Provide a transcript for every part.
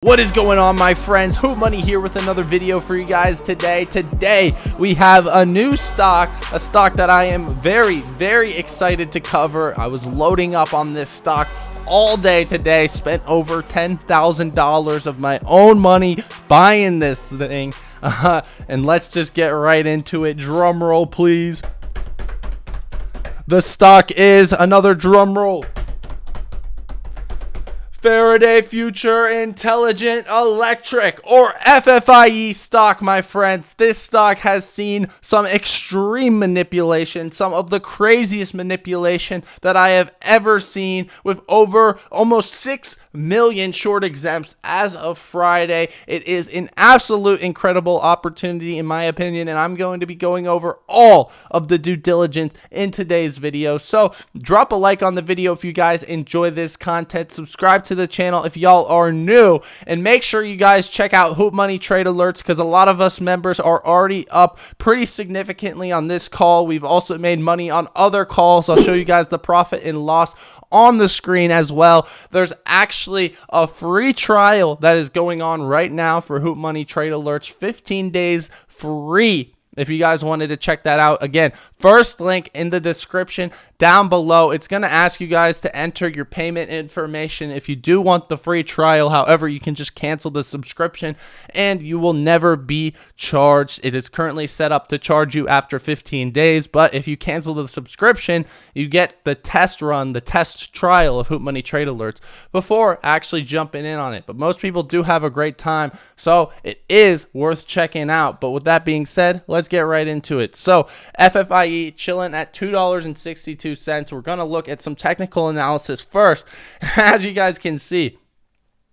What is going on, my friends? Hootmoney here with another video for you guys today. Today we have a new stock, a stock that I am very excited to cover. I was loading up on this stock all day today, spent over $10,000 of my own money buying this thing. And let's just get right into it. Drum roll, please. The stock is, another drum roll, Faraday Future Intelligent Electric, or FFIE stock, my friends. This stock has seen some extreme manipulation, some of the craziest manipulation that I have ever seen, with over almost 6 million short exempts as of Friday. It is an absolute incredible opportunity in my opinion, and I'm going to be going over all of the due diligence in today's video. So drop a like on the video if you guys enjoy this content, subscribe to the channel if y'all are new, and make sure you guys check out Hootmoney trade alerts, because a lot of us members are already up pretty significantly on this call. We've also made money on other calls. I'll show you guys the profit and loss on the screen as well. There's actually a free trial that is going on right now for Hootmoney trade alerts, 15 days free. If you guys wanted to check that out, again, first link in the description down below. It's going to ask you guys to enter your payment information if you do want the free trial. However, you can just cancel the subscription and you will never be charged. It is currently set up to charge you after 15 days, but if you cancel the subscription, you get the test run, the test trial of Hootmoney trade alerts before actually jumping in on it. But most people do have a great time, so it is worth checking out. But with that being said, let's get right into it. So FFIE chilling at $2.62. We're going to look at some technical analysis first. As you guys can see,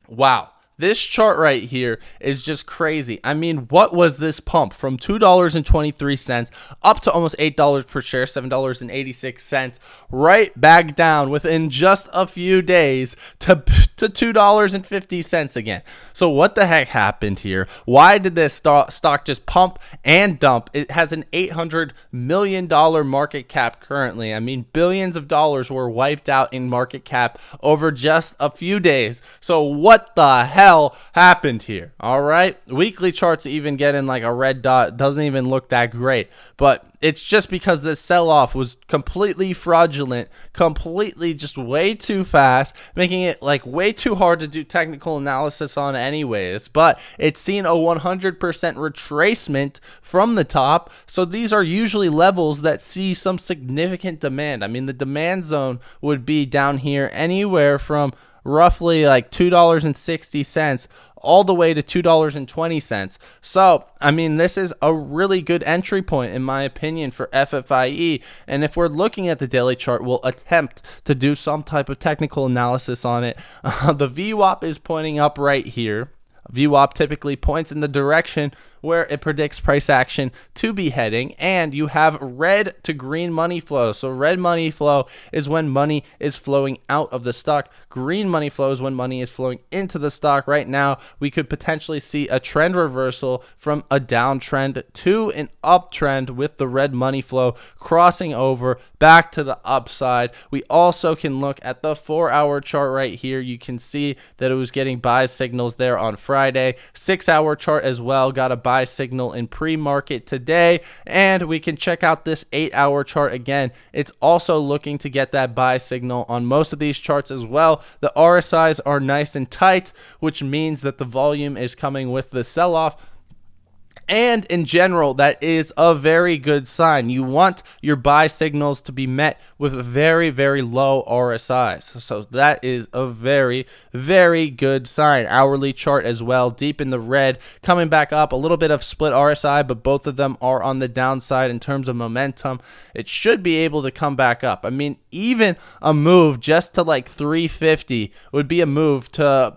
wow, this chart right here is just crazy. I mean, what was this pump from $2.23 up to almost $8 per share, $7.86, right back down within just a few days to $2.50 again. So what the heck happened here? Why did this stock just pump and dump? It has an $800 million market cap currently. I mean, billions of dollars were wiped out in market cap over just a few days. So what the hell happened here? All right, weekly charts even getting like a red dot, doesn't even look that great, but it's just because this sell-off was completely fraudulent, completely just way too fast, making it like way too hard to do technical analysis on anyways. But it's seen a 100% retracement from the top, so these are usually levels that see some significant demand. I mean, the demand zone would be down here anywhere from roughly like $2.60 all the way to $2.20. So, I mean, this is a really good entry point in my opinion for FFIE. And if we're looking at the daily chart, we'll attempt to do some type of technical analysis on it. The VWAP is pointing up right here. VWAP typically points in the direction where it predicts price action to be heading, and you have red to green money flow. So red money flow is when money is flowing out of the stock. Green money flow is when money is flowing into the stock. Right now, we could potentially see a trend reversal from a downtrend to an uptrend with the red money flow crossing over back to the upside. We also can look at the 4-hour chart right here. You can see that it was getting buy signals there on Friday. 6-hour chart as well got a buy signal in pre-market today, and we can check out this 8-hour chart again. It's also looking to get that buy signal on most of these charts as well. The RSIs are nice and tight, which means that the volume is coming with the sell-off. And in general, that is a very good sign. You want your buy signals to be met with very low RSIs. So that is a very good sign. Hourly chart as well, deep in the red, coming back up. A little bit of split RSI, but both of them are on the downside in terms of momentum. It should be able to come back up. I mean, even a move just to like 350 would be a move to,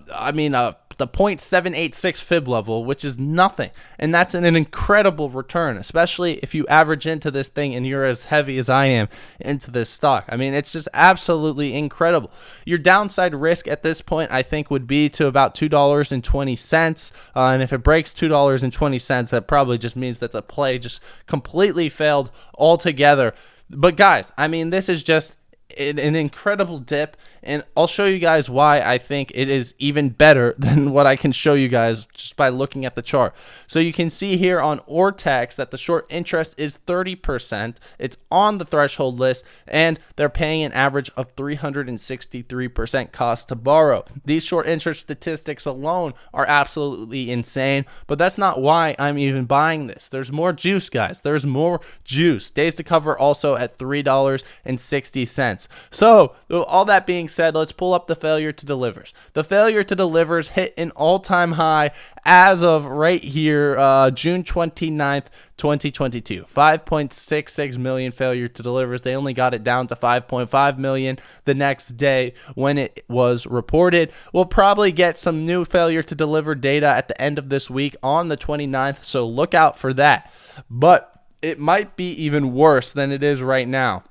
the 0.786 fib level, which is nothing, and that's an incredible return, especially if you average into this thing and you're as heavy as I am into this stock. I mean, it's just absolutely incredible. Your downside risk at this point, I think, would be to about $2.20, and if it breaks $2.20, that probably just means that the play just completely failed altogether. But guys, I mean, this is just an incredible dip, and I'll show you guys why I think it is even better than what I can show you guys just by looking at the chart. So you can see here on Ortex that the short interest is 30%. It's on the threshold list, and they're paying an average of 363% cost to borrow. These short interest statistics alone are absolutely insane, but that's not why I'm even buying this. There's more juice, guys. There's more juice. Days to cover also at $3.60. So all that being said, let's pull up the failure to delivers. The failure to delivers hit an all-time high as of right here, June 29th, 2022. 5.66 million failure to delivers. They only got it down to 5.5 million the next day when it was reported. We'll probably get some new failure to deliver data at the end of this week on the 29th, so look out for that. But it might be even worse than it is right now,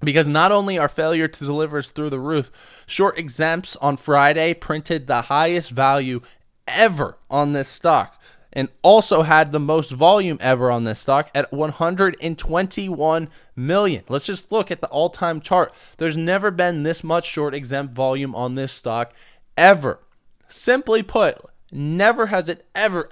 because not only are failure to delivers through the roof, short exempts on Friday printed the highest value ever on this stock and also had the most volume ever on this stock at 121 million. Let's just look at the all-time chart. There's never been this much short exempt volume on this stock ever. Simply put, never has it ever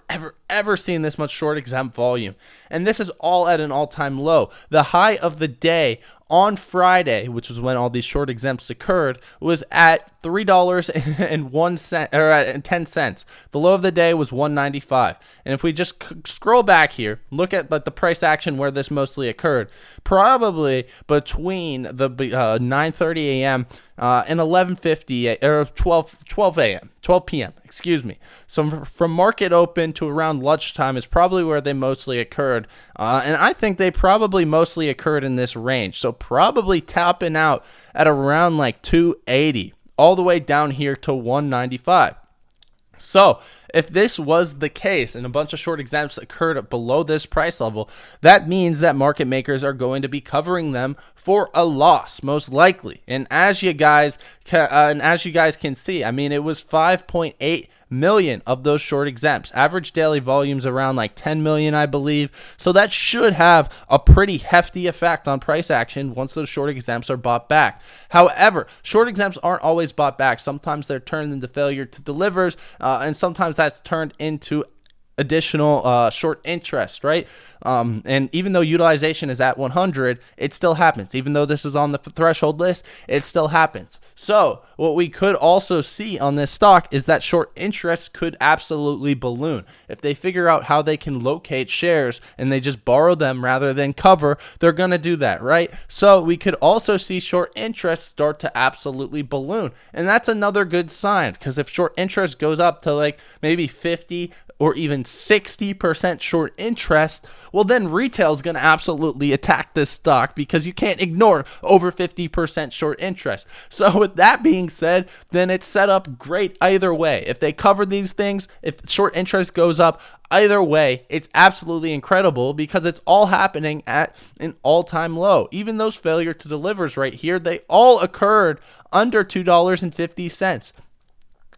seen this much short exempt volume. And this is all at an all-time low. The high of the day on Friday, which was when all these short exempts occurred, was at $3.01 or at 10 cents. The low of the day was $1.95. And if we just scroll back here, look at the price action where this mostly occurred, probably between the 9:30 a.m. And 11:50 or 12 a.m. 12 p.m. Excuse me. So from market open to around lunchtime is probably where they mostly occurred, and I think they probably mostly occurred in this range. So probably topping out at around like 280, all the way down here to 195. So if this was the case and a bunch of short exempts occurred below this price level, that means that market makers are going to be covering them for a loss, most likely. And as you guys can see, I mean, it was 5.8 million of those short exempts. Average daily volumes around like 10 million, I believe. So that should have a pretty hefty effect on price action once those short exempts are bought back. However, short exempts aren't always bought back. Sometimes they're turned into failure to delivers, and sometimes that's turned into additional short interest, right? And even though utilization is at 100, it still happens. Even though this is on the threshold list, it still happens. So what we could also see on this stock is that short interest could absolutely balloon. If they figure out how they can locate shares and they just borrow them rather than cover, they're going to do that, right? So we could also see short interest start to absolutely balloon. And that's another good sign, because if short interest goes up to like maybe 50 or even 60% short interest, well, then retail is going to absolutely attack this stock, because you can't ignore over 50% short interest. So with that being said, then it's set up great either way. If they cover these things, if short interest goes up, either way, it's absolutely incredible, because it's all happening at an all-time low. Even those failure to delivers right here, they all occurred under $2.50.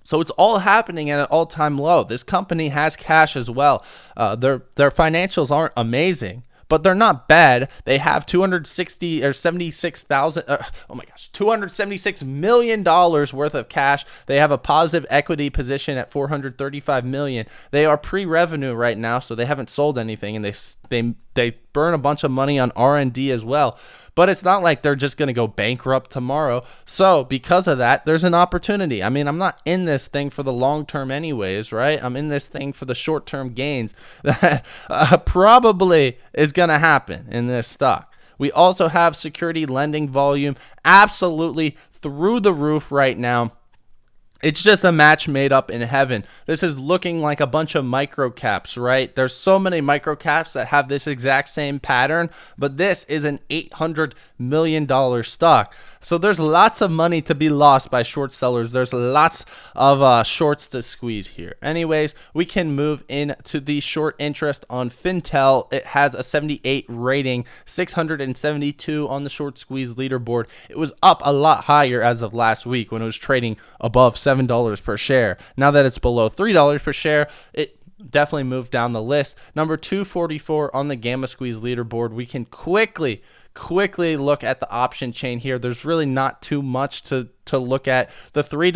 So it's all happening at an all-time low. This company has cash as well. Their financials aren't amazing, but they're not bad. They have $276 million worth of cash. They have a positive equity position at $435 million. They are pre-revenue right now, so they haven't sold anything, and they burn a bunch of money on R&D as well. But it's not like they're just going to go bankrupt tomorrow. So because of that, there's an opportunity. I mean, I'm not in this thing for the long term anyways, right? I'm in this thing for the short term gains that probably is going to happen in this stock. We also have security lending volume absolutely through the roof right now. It's just a match made up in heaven. This is looking like a bunch of micro caps, right? There's so many micro caps that have this exact same pattern, but this is an $800 million stock. So there's lots of money to be lost by short sellers. There's lots of shorts to squeeze here. Anyways, we can move into the short interest on Fintel. It has a 78 rating, 672 on the short squeeze leaderboard. It was up a lot higher as of last week when it was trading above $7 per share. Now that it's below $3 per share, it definitely moved down the list. Number 244 on the Gamma Squeeze leaderboard. We can quickly quickly look at the option chain here, there's really not too much to look at. The $3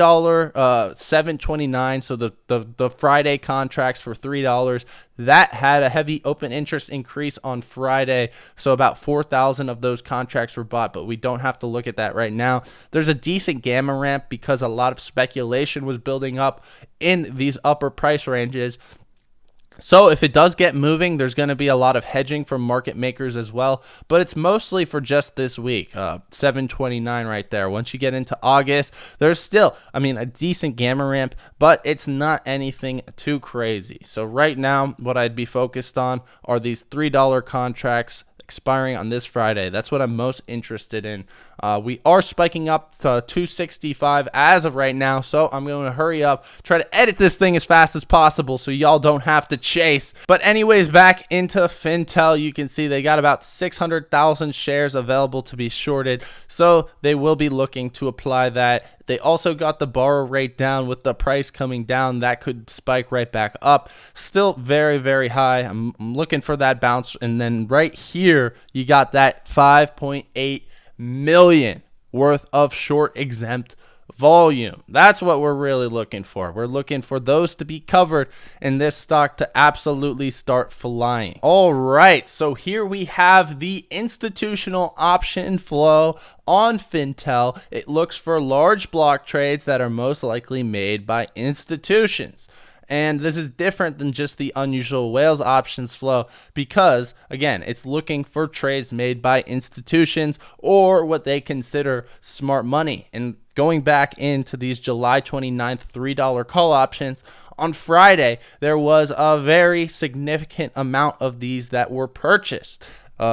7.29, so the Friday contracts for $3, that had a heavy open interest increase on Friday, so about 4,000 of those contracts were bought, but we don't have to look at that right now. There's a decent gamma ramp because a lot of speculation was building up in these upper price ranges. So if it does get moving, there's going to be a lot of hedging from market makers as well, but it's mostly for just this week. 7.29 right there. Once you get into August, there's still, a decent gamma ramp, but it's not anything too crazy. So right now, what I'd be focused on are these $3 contracts expiring on this Friday. That's what I'm most interested in. We are spiking up to 265 as of right now, so I'm going to hurry up, try to edit this thing as fast as possible so y'all don't have to chase. But anyways, back into Fintel, you can see they got about 600,000 shares available to be shorted, so they will be looking to apply that. They also got the borrow rate down. With the price coming down, that could spike right back up. Still very, very high. I'm looking for that bounce. And then right here, you got that 5.8 million worth of short exempt volume. That's what we're really looking for. We're looking for those to be covered and this stock to absolutely start flying. All right, so here we have the institutional option flow on Fintel. It looks for large block trades that are most likely made by institutions. And this is different than just the unusual whales options flow because, again, it's looking for trades made by institutions or what they consider smart money. And going back into these July 29th $3 call options, on Friday, there was a very significant amount of these that were purchased.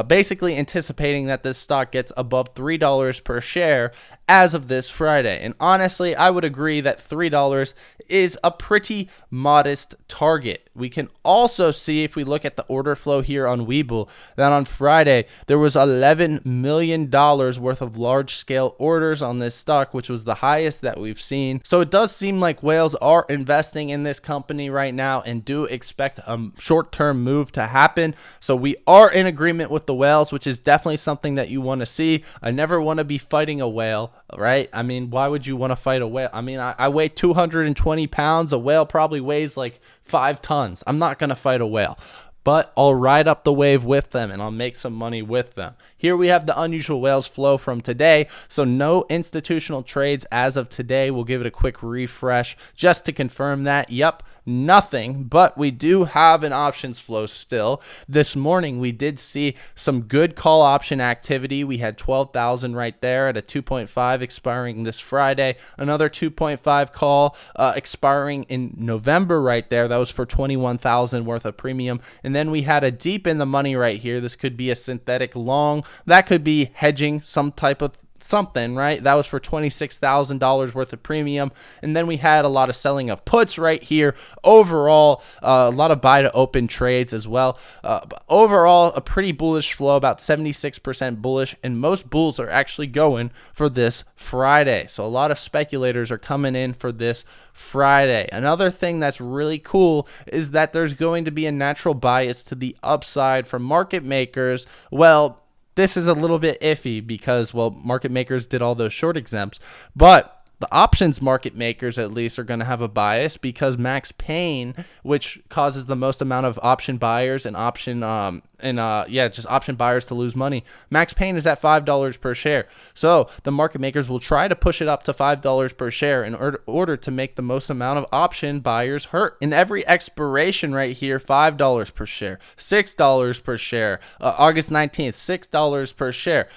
Basically anticipating that this stock gets above $3 per share as of this Friday. And honestly, I would agree that $3 is a pretty modest target. We can also see, if we look at the order flow here on Webull, that on Friday, there was $11 million worth of large-scale orders on this stock, which was the highest that we've seen. So it does seem like whales are investing in this company right now and do expect a short-term move to happen. So we are in agreement with the whales, which is definitely something that you want to see. I never want to be fighting a whale, right? Why would you want to fight a whale? I weigh 220 pounds. A whale probably weighs like 5 tons. I'm not going to fight a whale, but I'll ride up the wave with them and I'll make some money with them. Here we have the unusual whales flow from today. So no institutional trades as of today. We'll give it a quick refresh just to confirm that. Yep, nothing, but we do have an options flow still. This morning, we did see some good call option activity. We had 12,000 right there at a 2.5 expiring this Friday. Another 2.5 call expiring in November right there. That was for 21,000 worth of premium. And then we had a deep in the money right here. This could be a synthetic long. That could be hedging some type of something, right? That was for $26,000 worth of premium. And then we had a lot of selling of puts right here. Overall, a lot of buy to open trades as well. But overall, a pretty bullish flow, about 76% bullish. And most bulls are actually going for this Friday. So a lot of speculators are coming in for this Friday. Another thing that's really cool is that there's going to be a natural bias to the upside from market makers. Well, this is a little bit iffy because, well, market makers did all those short exempts, but the options market makers at least are going to have a bias because Max Payne, which causes the most amount of option buyers and just option buyers to lose money. Max Payne is at $5 per share. So the market makers will try to push it up to $5 per share in order to make the most amount of option buyers hurt. In every expiration right here, $5 per share, $6 per share, August 19th, $6 per share.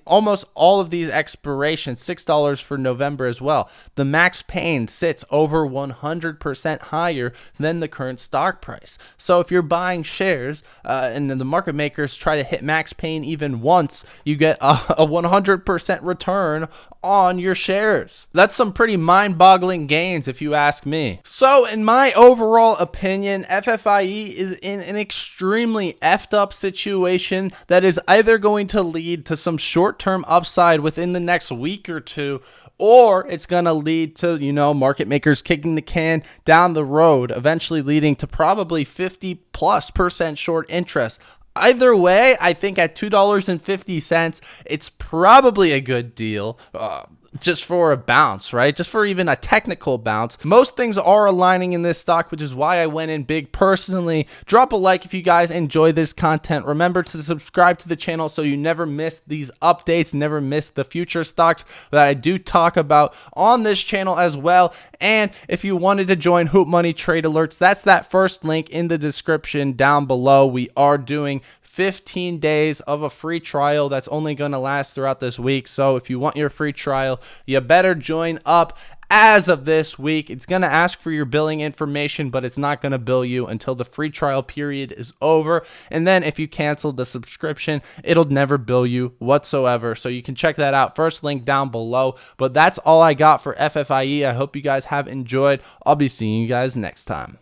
Almost all of these expirations, $6 for November as well. The Max Payne sits over 100% higher than the current stock price. So if you're buying shares and then the market makers try to hit Max Payne even once, you get a 100% return on your shares. That's some pretty mind-boggling gains if you ask me. So in my overall opinion, FFIE is in an extremely effed up situation that is either going to lead to some short-term upside within the next week or two, or it's going to lead to, market makers kicking the can down the road, eventually leading to probably 50+% short interest. Either way, I think at $2.50, it's probably a good deal. Just for a bounce, right? Just for even a technical bounce. Most things are aligning in this stock, which is why I went in big personally. Drop a like if you guys enjoy this content. Remember to subscribe to the channel so you never miss these updates, never miss the future stocks that I do talk about on this channel as well. And if you wanted to join Hootmoney Trade Alerts, that's that first link in the description down below. We are doing 15 days of a free trial that's only going to last throughout this week. So if you want your free trial, you better join up as of this week. It's going to ask for your billing information, but it's not going to bill you until the free trial period is over. And then if you cancel the subscription, it'll never bill you whatsoever. So you can check that out. First link down below. But that's all I got for FFIE. I hope you guys have enjoyed. I'll be seeing you guys next time.